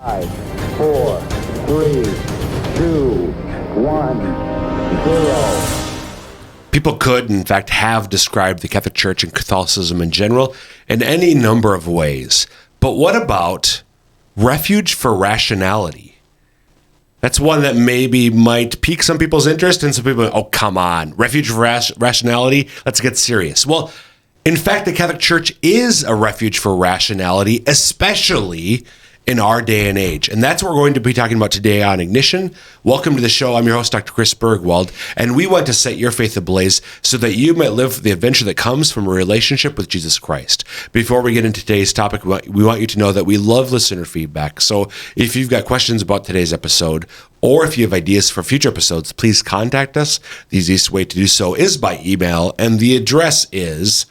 5, 4, 3, 2, 1, 0. People could, in fact, have described the Catholic Church and Catholicism in general in any number of ways. But what about Refuge for Rationality? That's one that maybe might pique some people's interest, and some people, oh, come on, Refuge for Rationality? Let's get serious. Well, in fact, the Catholic Church is a refuge for rationality, especially in our day and age. And that's what we're going to be talking about today on Ignition. Welcome to the show. I'm your host, Dr. Chris Bergwald, and we want to set your faith ablaze so that you might live the adventure that comes from a relationship with Jesus Christ. Before we get into today's topic, we want you to know that we love listener feedback. So if you've got questions about today's episode, or if you have ideas for future episodes, please contact us. The easiest way to do so is by email, and the address is,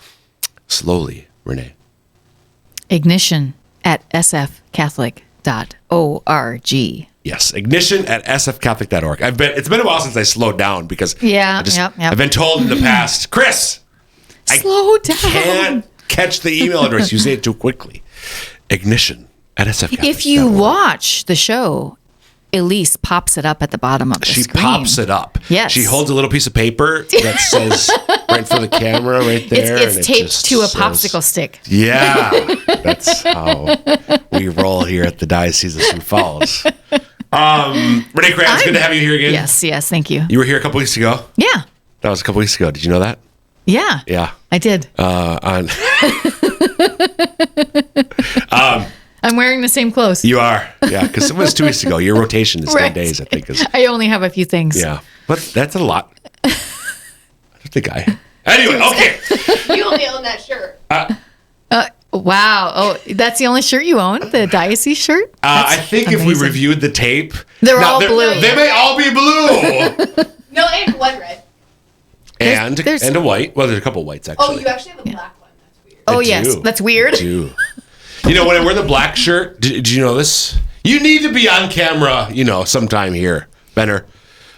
slowly, Renae. ignition@sfcatholic.org. Yes, ignition@sfcatholic.org. It's been a while since I slowed down because I've been told in the past, Chris, Slow down. Can't catch the email address. You say it too quickly. Ignition@sfcatholic.org. If you watch the show, Elise pops it up at the bottom of the screen. She pops it up. Yes. She holds a little piece of paper that says right for the camera right there. It's taped to a popsicle stick. Yeah. That's how we roll here at the Diocese of Sioux Falls. Renae Kranz, good to have you here again. Yes, thank you. You were here a couple weeks ago? Yeah. That was a couple weeks ago. Did you know that? Yeah. Yeah. I did. I'm wearing the same clothes. You are. Yeah, because it was 2 weeks ago. Your rotation is 10 days, I think. I only have a few things. Yeah. But that's a lot. That's the guy. Anyway, okay. You only own that shirt. Wow. Oh, that's the only shirt you own? The diocese shirt? I think amazing. If we reviewed the tape... They're all blue. They may all be blue. No, and one red. And a white. Well, there's a couple whites, actually. Oh, you actually have a black one. That's weird. Oh, I yes. do. That's weird. I do. You know, when I wear the black shirt, did you know this? You need to be on camera, sometime here, Benner.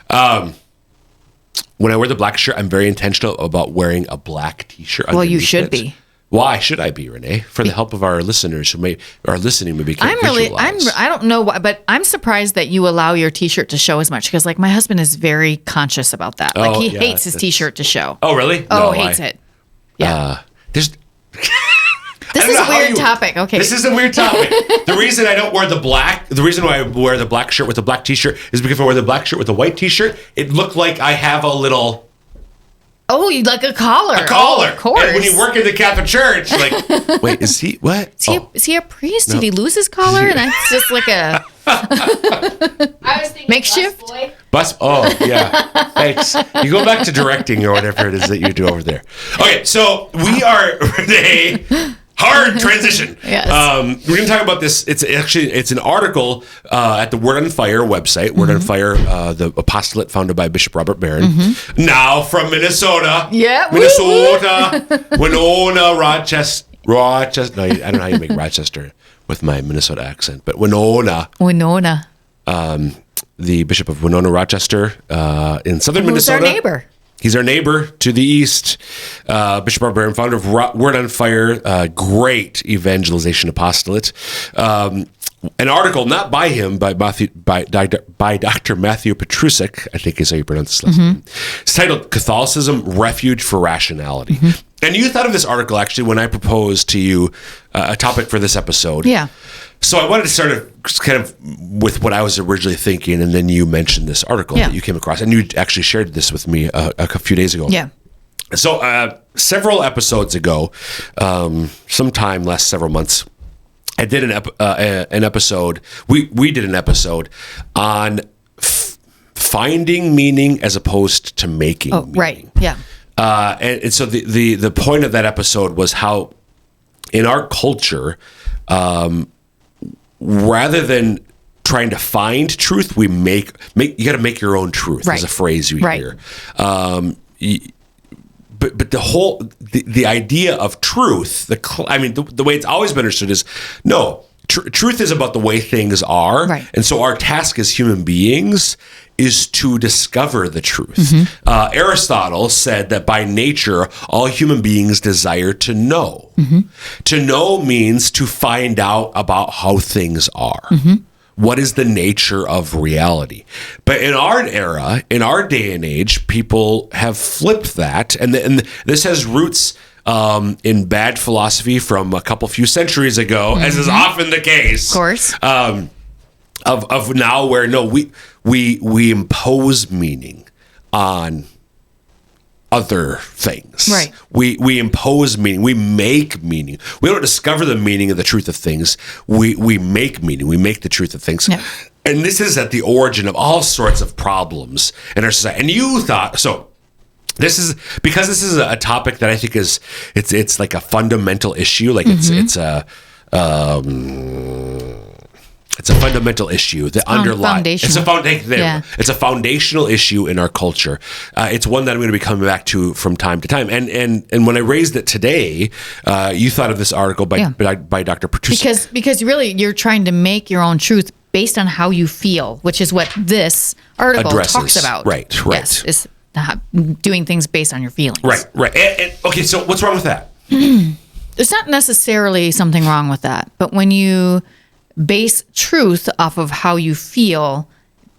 When I wear the black shirt, I'm very intentional about wearing a black T-shirt. Well, you should it. be. Why should I be, Renae? For the help of our listeners who are listening, maybe can't visualize. I don't know why, but I'm surprised that you allow your T-shirt to show as much because, my husband is very conscious about that. He hates his T-shirt to show. Oh, really? Oh, hates it. Yeah. This is a weird topic. Okay. This is a weird topic. The reason I don't wear the reason why I wear the black shirt with the black T-shirt is because if I wear the black shirt with the white T-shirt, it looked like I have a little... Oh, you like a collar. A collar. Oh, of course. And when you work in the Catholic Church, wait, is he, what? Is he a priest? No. Did he lose his collar? And that's just like a... I was thinking makeshift? Oh, yeah. Thanks. You go back to directing or whatever it is that you do over there. Okay, so we are, Renae... Hard transition. Yes. We're going to talk about this. It's an article at the Word on Fire website. Word on Fire, the apostolate founded by Bishop Robert Barron. Now from Minnesota. Yeah. Minnesota. Winona, Rochester. No, I don't know how you make Rochester with my Minnesota accent, but Winona. The Bishop of Winona, Rochester, in southern Minnesota. Who's our neighbor? He's our neighbor to the east. Bishop Robert Barron, founder of Word on Fire, great evangelization apostolate. An article, not by him, by Dr. Matthew Petrusek, I think is how you pronounce his last name. It's titled "Catholicism, Refuge for Rationality." And you thought of this article, actually, when I proposed to you a topic for this episode. Yeah. So I wanted to start kind of with what I was originally thinking, and then you mentioned this article that you came across, and you actually shared this with me a few days ago. Yeah. So several episodes ago, sometime last several months, I did an episode. We did an episode on finding meaning as opposed to making meaning. Right. Yeah. And so the point of that episode was how in our culture, rather than trying to find truth, we make you got to make your own truth. Right. Is a phrase you right. hear. But the idea of truth, the way it's always been understood is no. Truth is about the way things are, right. And so our task as human beings is to discover the truth. Aristotle said that by nature, all human beings desire to know. To know means to find out about how things are. What is the nature of reality? But in our era, in our day and age, people have flipped that. And this has roots in bad philosophy from a few centuries ago, as is often the case. Of course. Of now where, no, we impose meaning on other things. Right. We impose meaning. We make meaning. We don't discover the meaning of the truth of things. We make meaning. We make the truth of things. Yeah. And this is at the origin of all sorts of problems in our society. And you thought so. This is because this is a topic that I think it's like a fundamental issue. Like it's a fundamental issue that underlies. It's a foundational issue in our culture. It's one that I'm going to be coming back to from time to time. And when I raised it today, you thought of this article by Dr. Petrusik. Because really you're trying to make your own truth based on how you feel, which is what this article talks about. Right. Yes, is doing things based on your feelings. Right. And, okay, so what's wrong with that? There's not necessarily something wrong with that, but when you base truth off of how you feel,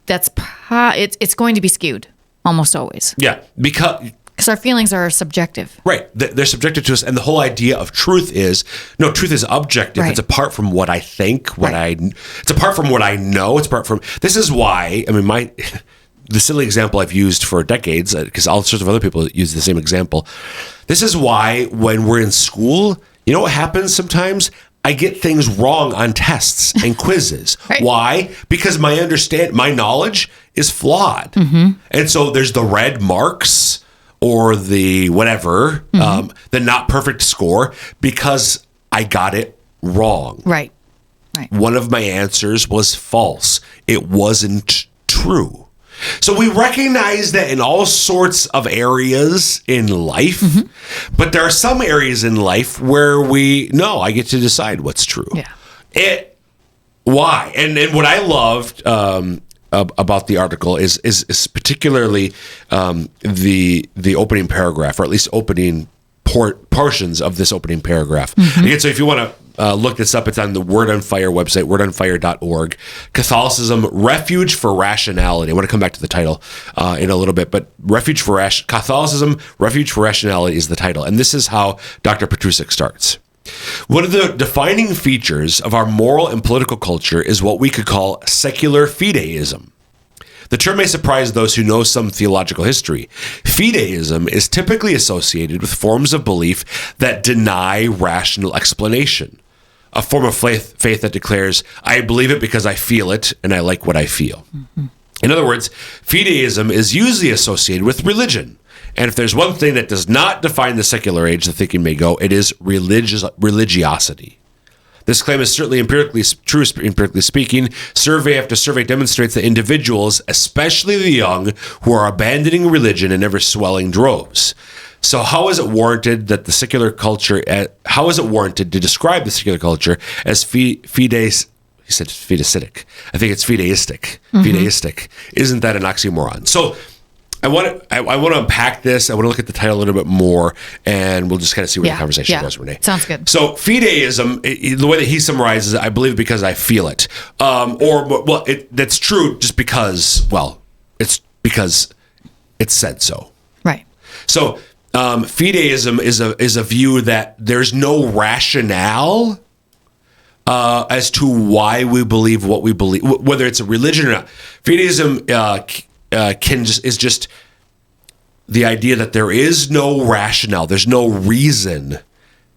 it's going to be skewed almost always. Yeah, because our feelings are subjective. Right, they're subjective to us, and the whole idea of truth is truth is objective. Right. It's apart from what I think, it's apart from what I know. It's apart from. This is why the silly example I've used for decades, because all sorts of other people use the same example. This is why when we're in school, you know what happens sometimes? I get things wrong on tests and quizzes. Right. Why? Because my knowledge is flawed. Mm-hmm. And so there's the red marks or the whatever, the not perfect score, because I got it wrong. Right. One of my answers was false. It wasn't true. So we recognize that in all sorts of areas in life, but there are some areas in life where I get to decide what's true. Yeah. Why? And what I loved about the article is particularly the opening paragraph, or at least opening portions of this opening paragraph. Again, so if you want to look this up, it's on the Word on Fire website, wordonfire.org. Catholicism, Refuge for Rationality. I want to come back to the title in a little bit, but Catholicism, Refuge for Rationality is the title. And this is how Dr. Petrusik starts. One of the defining features of our moral and political culture is what we could call secular fideism. The term may surprise those who know some theological history. Fideism is typically associated with forms of belief that deny rational explanation. A form of faith that declares, I believe it because I feel it and I like what I feel. Mm-hmm. In other words, fideism is usually associated with religion. And if there's one thing that does not define the secular age the thinking may go, it is religiosity. This claim is certainly empirically true, empirically speaking. Survey after survey demonstrates that individuals, especially the young, who are abandoning religion in ever swelling droves. So how is it warranted that the secular culture, how is it warranted to describe the secular culture as fideistic? He said fideistic. I think it's fideistic. Mm-hmm. Fideistic. Isn't that an oxymoron? So I want to unpack this. I want to look at the title a little bit more, and we'll just kind of see where the conversation goes, Renae. Sounds good. So fideism, the way that he summarizes it, I believe because I feel it. That's true just because, it's because it's said so. Right. So fideism is a view that there's no rationale as to why we believe what we believe, whether it's a religion or not. Fideism is just the idea that there is no rationale, there's no reason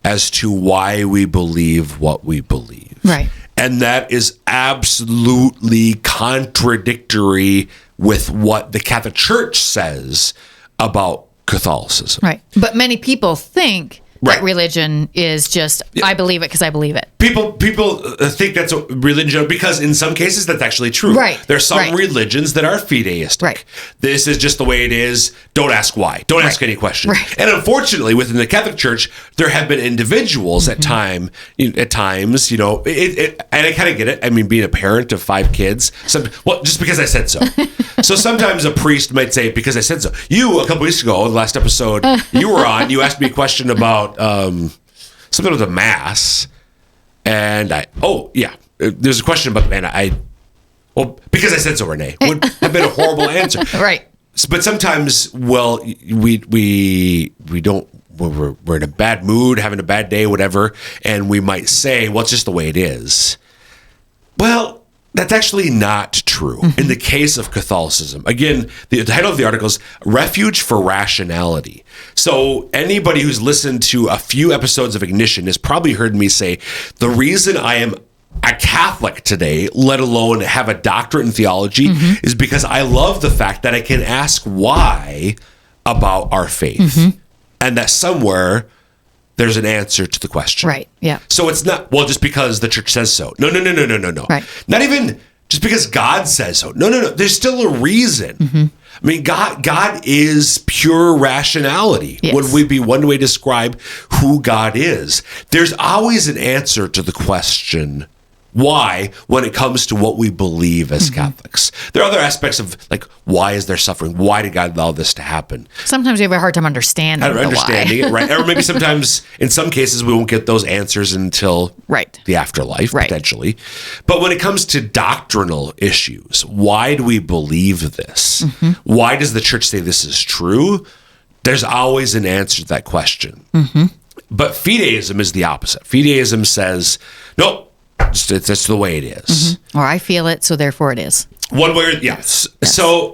as to why we believe what we believe. Right. And that is absolutely contradictory with what the Catholic Church says about Catholicism. Right. But many people think that religion is just, I believe it because I believe it. People think that's a religion because in some cases that's actually true. Right. There's some religions that are fideistic. Right. This is just the way it is. Don't ask why. Don't ask any questions. Right. And unfortunately, within the Catholic Church, there have been individuals at times, and I kind of get it. I mean, being a parent of 5 kids, just because I said so. So sometimes a priest might say, because I said so. You, a couple weeks ago, the last episode you were on, you asked me a question about something with a mass. And there's a question about, Well, because I said so, Renee, would have been a horrible answer. Right. But sometimes, well, we don't. We're in a bad mood, having a bad day, whatever, and we might say, "Well, it's just the way it is." Well, that's actually not true in the case of Catholicism. Again, the title of the article is "Refuge for Rationality." So anybody who's listened to a few episodes of Ignition has probably heard me say the reason I am a Catholic today, let alone have a doctorate in theology, is because I love the fact that I can ask why about our faith. And that somewhere there's an answer to the question. Right. Yeah. So it's not, well, just because the church says so. No. Right. Not even just because God says so. No. There's still a reason. I mean, God is pure rationality. Yes. Would be one way to describe who God is. There's always an answer to the question, why, when it comes to what we believe as Catholics. There are other aspects of, like, why is there suffering? Why did God allow this to happen? Sometimes we have a hard time understanding It, right? Or maybe sometimes, in some cases, we won't get those answers until the afterlife, potentially. But when it comes to doctrinal issues, why do we believe this? Why does the church say this is true? There's always an answer to that question. But fideism is the opposite. Fideism says, nope, it's the way it is. Or I feel it, so therefore it is. One way, yes. So,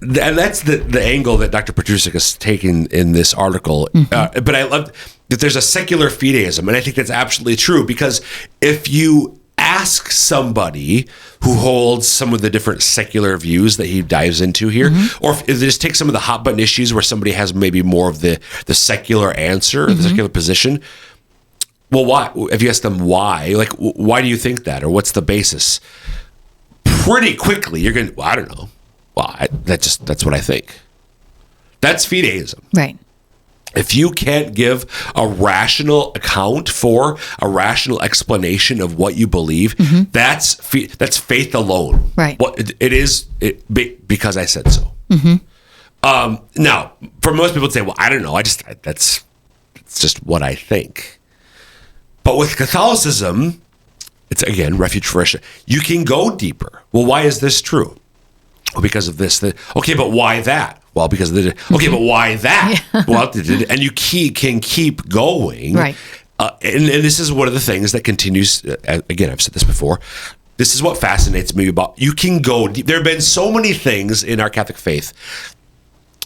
and that's the angle that Dr. Petrusik is taking in this article. But I love that there's a secular fideism, and I think that's absolutely true, because if you ask somebody who holds some of the different secular views that he dives into here, or if they just take some of the hot button issues where somebody has maybe more of the secular answer, or the secular position. Well, why? If you ask them why, like, why do you think that, or what's the basis? Pretty quickly, you're going, well, I don't know. Well, that's what I think. That's fideism. Right. If you can't give a rational account for a rational explanation of what you believe, that's faith alone. Right. Well, it is because I said so. Now, for most people, say, well, I don't know. That's just what I think. But with Catholicism, it's, again, refuge for rationality. You can go deeper. Well, why is this true? Well, because of this. Okay, but why that? Well, because of the. Okay, but why that? Well, and you can keep going. Right. And this is one of the things that continues. Again, I've said this before. This is what fascinates me about. You can go deep. There have been so many things in our Catholic faith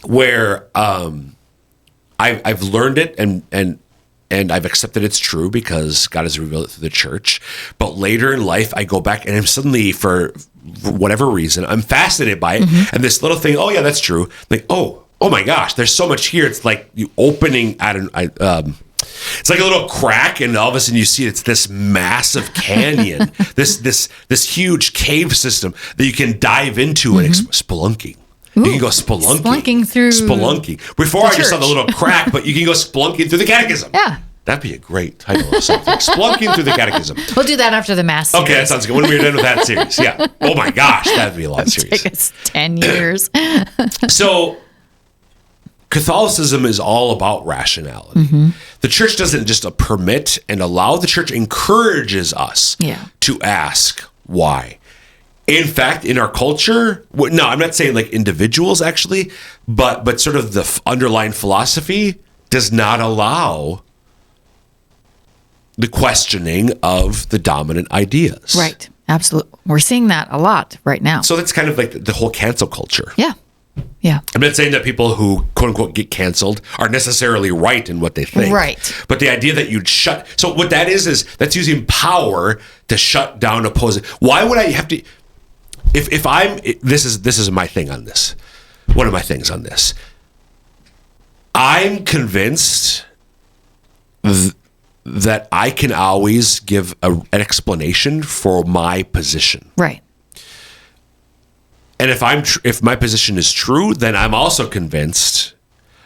where I've learned it and I've accepted it's true because God has revealed it through the church. But later in life, I go back and I'm suddenly, for whatever reason, I'm fascinated by it. And this little thing, oh yeah, that's true. Like, oh my gosh, there's so much here. It's like you opening, it's like a little crack, and all of a sudden you see it's this massive canyon, this huge cave system that you can dive into and spelunking. You can go spelunking. Before I just saw the little crack, but you can go spelunking through the catechism. Yeah. That'd be a great title or something. Spelunking through the catechism. We'll do that after the Mass series. Okay, that sounds good. When we're done with that series. Yeah. Oh my gosh, that'd be a long series. Take us 10 years. So Catholicism is all about rationality. The church doesn't just permit and allow. The church encourages us to ask why. In fact, in our culture, no, I'm not saying like individuals actually, but sort of the underlying philosophy does not allow the questioning of the dominant ideas. Right. Absolutely. We're seeing that a lot right now. So that's kind of like the whole cancel culture. Yeah. Yeah. I'm not saying that people who quote unquote get canceled are necessarily right in what they think. Right. But the idea that you'd so what that is that's using power to shut down opposing. Why would I have to? If I'm, this is my thing on this. One of my things on this. I'm convinced that I can always give an explanation for my position. Right. And if my position is true, then I'm also convinced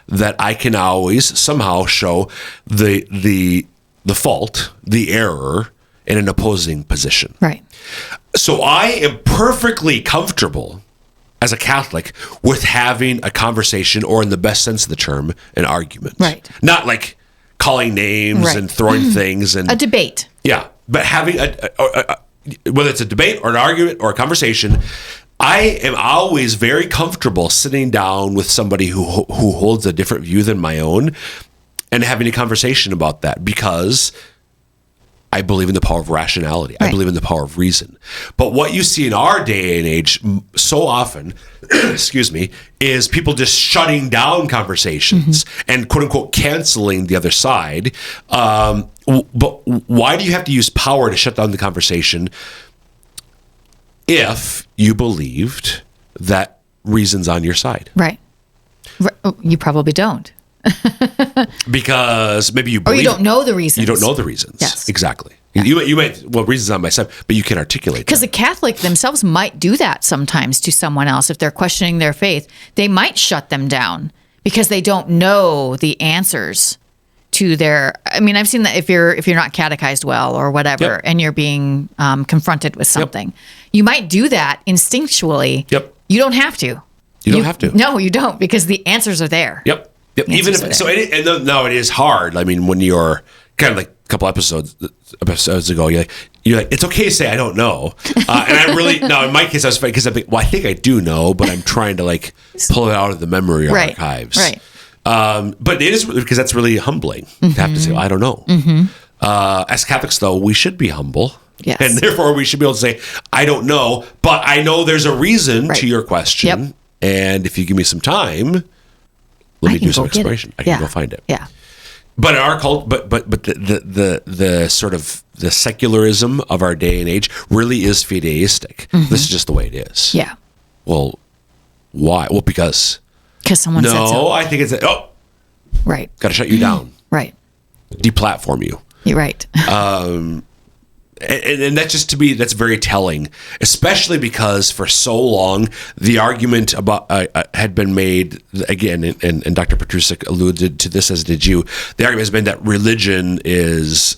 that I can always somehow show the fault, the error in an opposing position. Right. So I am perfectly comfortable as a Catholic with having a conversation, or in the best sense of the term, an argument. Right. Not like calling names and throwing things and a debate. Yeah, but having whether it's a debate or an argument or a conversation, I am always very comfortable sitting down with somebody who holds a different view than my own and having a conversation about that, because I believe in the power of rationality. Right. I believe in the power of reason. But what you see in our day and age so often, excuse me, is people just shutting down conversations and quote unquote canceling the other side. But why do you have to use power to shut down the conversation if you believed that reason's on your side? Right. You probably don't. Because maybe you Or believe you don't know the reasons. You don't know the reasons. Yes. Exactly. You might, well, reasons on my side, but you can articulate Because that. the Catholic themselves might do that sometimes to someone else. If they're questioning their faith, they might shut them down because they don't know the answers to their. I mean, I've seen that if you're not catechized well or whatever, Yep. and you're being confronted with something, you might do that instinctually. Yep. You don't have to. You don't have to. No, you don't, because the answers are there. Yep. Even if so, it is hard. I mean, when you're kind of like a couple episodes ago, you're like, it's okay to say I don't know. And I really in my case, I was because I think I do know, but I'm trying to like pull it out of the memory archives. Right. But it is because that's really humbling to have to say, well, I don't know. As Catholics, though, we should be humble. Yes. And therefore, we should be able to say, I don't know, but I know there's a reason to your question. Yep. And if you give me some time, let me do some exploration. I can go find it. Yeah. But in our cult, but the sort of the secularism of our day and age really is fideistic. This is just the way it is. Yeah. Well, why? Well, because someone said so. no, I think it's Right. got to shut you down, Right. deplatform you. You're right. And that's just, to me, that's very telling, especially because for so long the argument about had been made again, and Dr. Petrusik alluded to this, as did you. The argument has been that religion is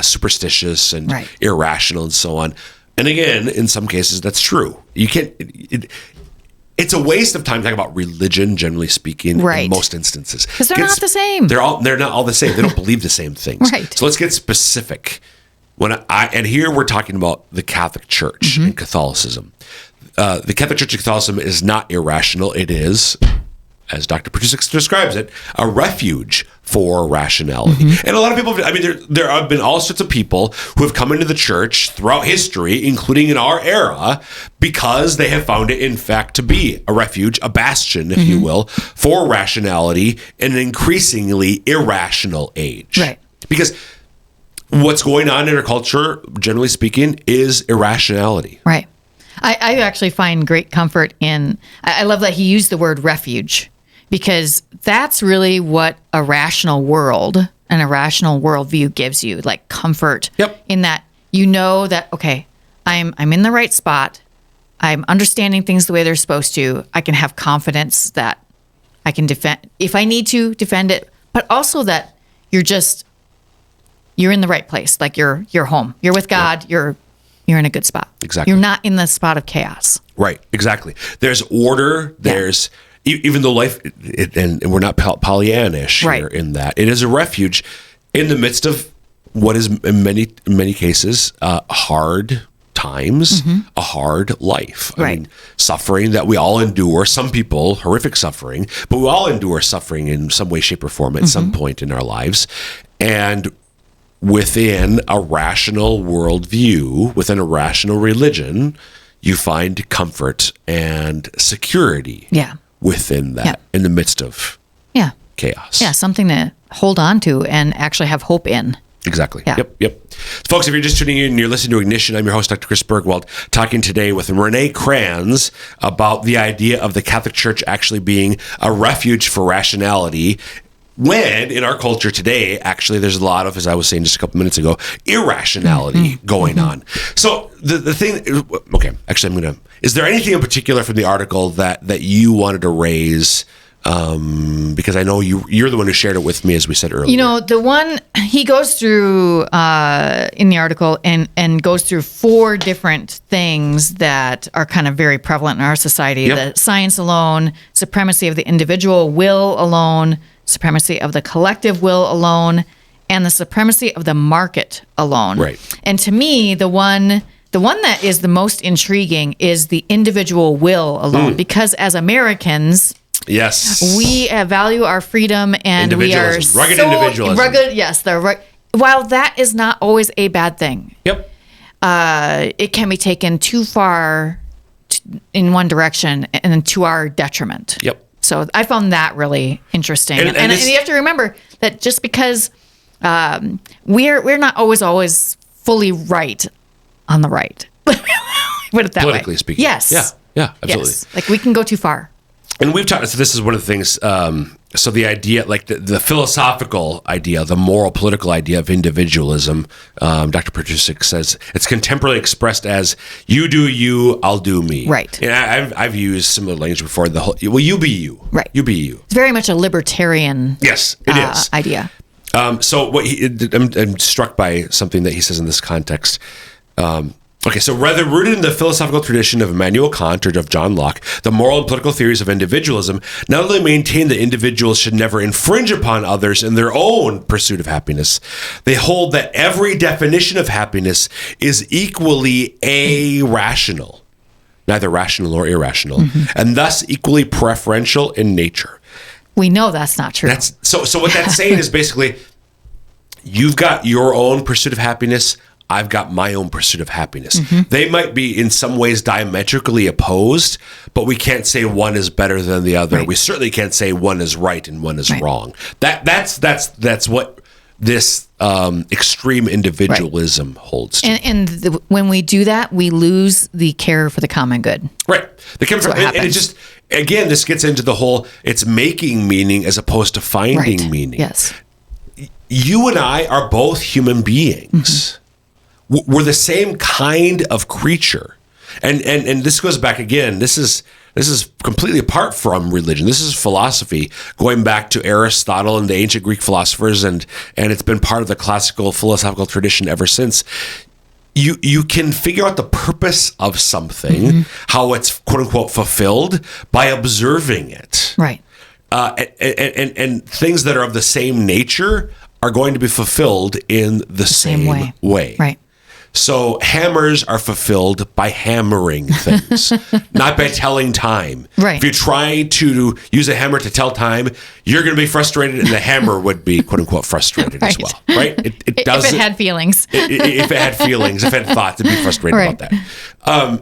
superstitious and irrational and so on. And again, in some cases, that's true. You can't. It's a waste of time talking about religion, generally speaking, in most instances, because they're not the same. They're not all the same. They don't believe the same things. Right. So let's get specific. And here we're talking about the Catholic Church and Catholicism. The Catholic Church and Catholicism is not irrational. It is, as Dr. Petrusik describes it, a refuge for rationality. And a lot of people, I mean, there have been all sorts of people who have come into the church throughout history, including in our era, because they have found it, in fact, to be a refuge, a bastion, if you will, for rationality in an increasingly irrational age. Right. Because what's going on in our culture, generally speaking, is irrationality. Right. I actually find great comfort in, I love that he used the word refuge, because that's really what a rational world and a rational worldview gives you, like comfort. Yep. In that you know that, okay, I'm in the right spot. I'm understanding things the way they're supposed to. I can have confidence that I can defend, if I need to defend it, but also that you're in the right place. Like you're home. You're with God. Yep. You're in a good spot. Exactly. You're not in the spot of chaos. Right. Exactly. There's order. There's even though life, and we're not Pollyannish here in that it is a refuge in the midst of what is in many cases hard times, a hard life. I mean, suffering that we all endure. Some people, horrific suffering, but we all endure suffering in some way, shape, or form at some point in our lives. And within a rational worldview, within a rational religion, you find comfort and security within that in the midst of chaos. Yeah, something to hold on to and actually have hope in. Exactly. Yeah. Yep. Folks, if you're just tuning in and you're listening to Ignition, I'm your host, Dr. Chris Bergwald, talking today with Renae Kranz about the idea of the Catholic Church actually being a refuge for rationality, when in our culture today, actually, there's a lot of, as I was saying just a couple minutes ago, irrationality going on. So the thing, okay, actually, is there anything in particular from the article that you wanted to raise? Because I know you're the one who shared it with me, as we said earlier. You know, the one he goes through in the article and goes through 4 different things that are kind of very prevalent in our society. The science alone, supremacy of the individual will alone, supremacy of the collective will alone, and the supremacy of the market alone. Right. And to me, the one that is the most intriguing is the individual will alone, because as Americans, Yes. we value our freedom and we are Individualism. Rugged individualism. Rugged, yes. While that is not always a bad thing, Yep. it can be taken too far in one direction and to our detriment. Yep. So I found that really interesting. And And this- you have to remember that just because we're not always fully right on the right. Put it that way. Politically speaking. Yes. Yeah, absolutely. Yes. Like we can go too far. And we've talked, so this is one of the things, so the idea, like the philosophical idea, the moral political idea of individualism, Dr. Petrusik says, it's contemporarily expressed as, you do you, I'll do me. Right. And I've used similar language before, you be you. Right. You be you. It's very much a libertarian Yes, it is. idea. So I'm struck by something that he says in this context. Okay, so rather rooted in the philosophical tradition of Immanuel Kant or of John Locke, the moral and political theories of individualism not only maintain that individuals should never infringe upon others in their own pursuit of happiness, they hold that every definition of happiness is equally irrational, neither rational nor irrational, and thus equally preferential in nature. We know that's not true. So what that's saying is basically, you've got your own pursuit of happiness. I've got my own pursuit of happiness. They might be in some ways diametrically opposed, but we can't say one is better than the other. Right. We certainly can't say one is right and one is wrong. That's what this extreme individualism holds to. And when we do that, we lose the care for the common good. Right. what and it happens. just, again, this gets into the whole, it's making meaning as opposed to finding Right. meaning. Yes. You and I are both human beings. We're the same kind of creature. And this goes back again. This is completely apart from religion. This is philosophy, going back to Aristotle and the ancient Greek philosophers, and it's been part of the classical philosophical tradition ever since. You can figure out the purpose of something, how it's quote unquote fulfilled, by observing it. Right. And things that are of the same nature are going to be fulfilled in the same way. Right. So hammers are fulfilled by hammering things, not by telling time. Right. If you try to use a hammer to tell time, you're going to be frustrated, and the hammer would be quote unquote frustrated as Right. well. Right? It doesn't. If it had feelings. If it had feelings, if it had thoughts, it'd be frustrated Right. about that.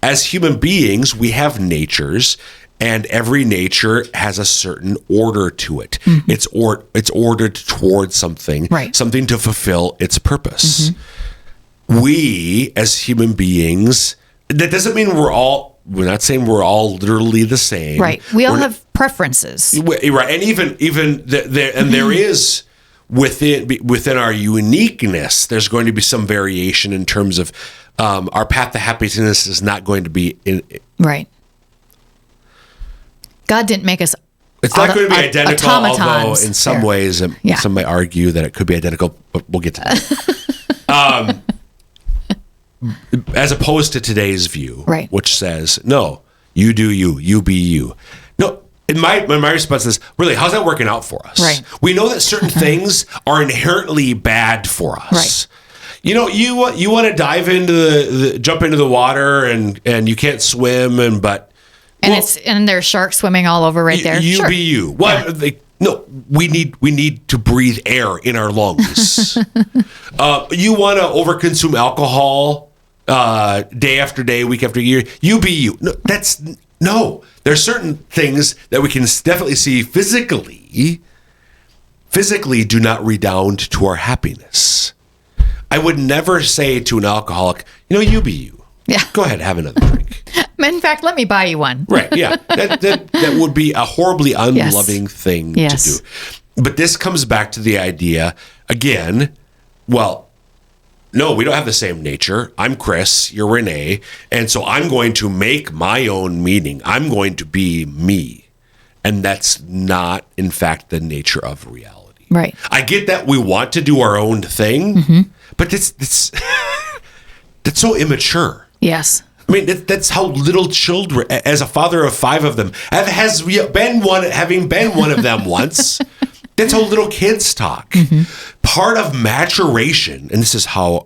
As human beings, we have natures, and every nature has a certain order to it. It's ordered towards something, Right. something to fulfill its purpose. We, as human beings, that doesn't mean we're not saying we're all literally the same. Right. We all We're have preferences. Right, and even there is within our uniqueness, there's going to be some variation in terms of our path to happiness is not going to be Right. God didn't make us. It's not going to be identical, although automatons. in some There. ways, Yeah. some might argue that it could be identical, but we'll get to that. As opposed to today's view, Right. which says, no, you do you, you be you. No, my response is, really, how's that working out for us? Right. We know that certain things are inherently bad for us. Right. You know, you want to dive into jump into the water and you can't swim, And there's sharks swimming all over right there. You Sure. be you. What? No, we need to breathe air in our lungs. You want to overconsume alcohol day after day, week after year. You be you. No. There's certain things that we can definitely see physically do not redound to our happiness. I would never say to an alcoholic, you be you. Yeah. Go ahead, have another drink. In fact, let me buy you one. Right, yeah. That would be a horribly unloving thing Yes. to do. But this comes back to the idea, again, well, no, we don't have the same nature. I'm Chris, you're Renae, and so I'm going to make my own meaning. I'm going to be me. And that's not, in fact, the nature of reality. Right. I get that we want to do our own thing, but that's so immature. Yes. I mean, that's how little children, as a father of 5 of them, having been one of them once, That's how little kids talk. Part of maturation, and this is how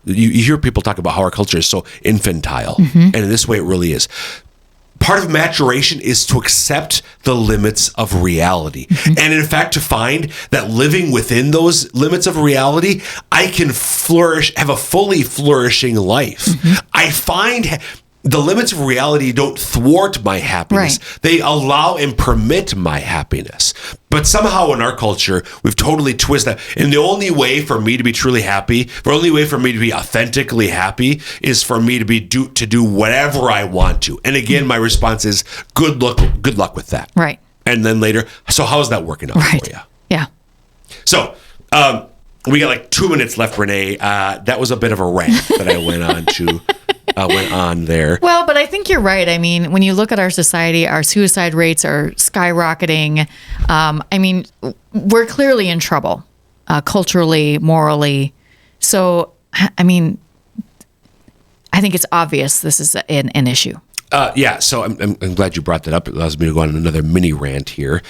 you hear people talk about how our culture is so infantile, and in this way it really is. Part of maturation is to accept the limits of reality. And in fact, to find that living within those limits of reality, I can flourish, have a fully flourishing life. I find the limits of reality don't thwart my happiness. Right. They allow and permit my happiness. But somehow in our culture, we've totally twisted that. And the only way for me to be truly happy, the only way for me to be authentically happy is for me to do whatever I want to. And again, my response is good luck with that. Right. And then later, so how's that working out Right. for you? Yeah. So, we got like 2 minutes left, Renae. That was a bit of a rant that I went on there. Well, but I think you're right. I mean, when you look at our society, our suicide rates are skyrocketing. I mean, we're clearly in trouble, culturally, morally. So, I mean, I think it's obvious this is an issue. So I'm glad you brought that up. It allows me to go on another mini rant here.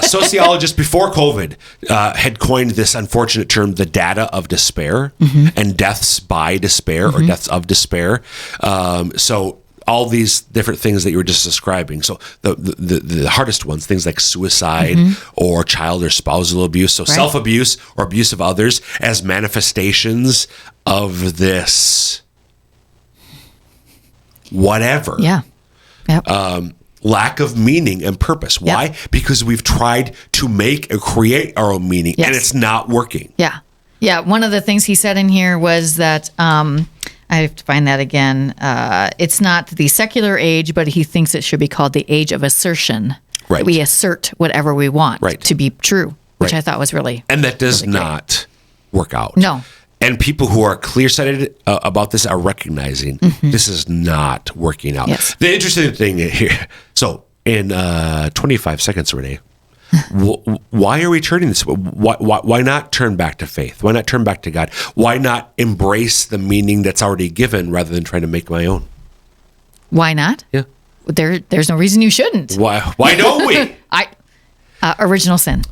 Sociologists before COVID had coined this unfortunate term, the data of despair, and deaths by despair or deaths of despair. So all these different things that you were just describing. So the hardest ones, things like suicide or child or spousal abuse. So self-abuse or abuse of others as manifestations of this whatever. Yeah. Yep. Lack of meaning and purpose. Why? Because we've tried to make and create our own meaning, and it's not working. Yeah. Yeah. One of the things he said in here was that, I have to find that again. It's not the secular age, but he thinks it should be called the age of assertion. Right. That we assert whatever we want to be true, which I thought was really And that does really not work out. No. And people who are clear-sighted about this are recognizing this is not working out. Yes. The interesting thing here, so in 25 seconds, Renae, why are we turning this? Why not turn back to faith? Why not turn back to God? Why not embrace the meaning that's already given rather than trying to make my own? Why not? Yeah. There's no reason you shouldn't. Why don't we? Original sin.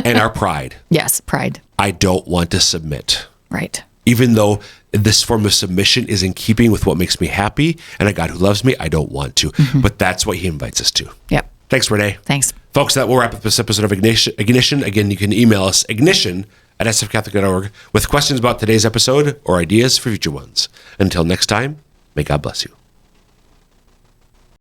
And our pride. Yes, pride. I don't want to submit. Right. Even though this form of submission is in keeping with what makes me happy and a God who loves me, I don't want to. But that's what he invites us to. Yep. Thanks, Renae. Thanks. Folks, that will wrap up this episode of Ignition. Again, you can email us ignition@sfcatholic.org with questions about today's episode or ideas for future ones. Until next time, may God bless you.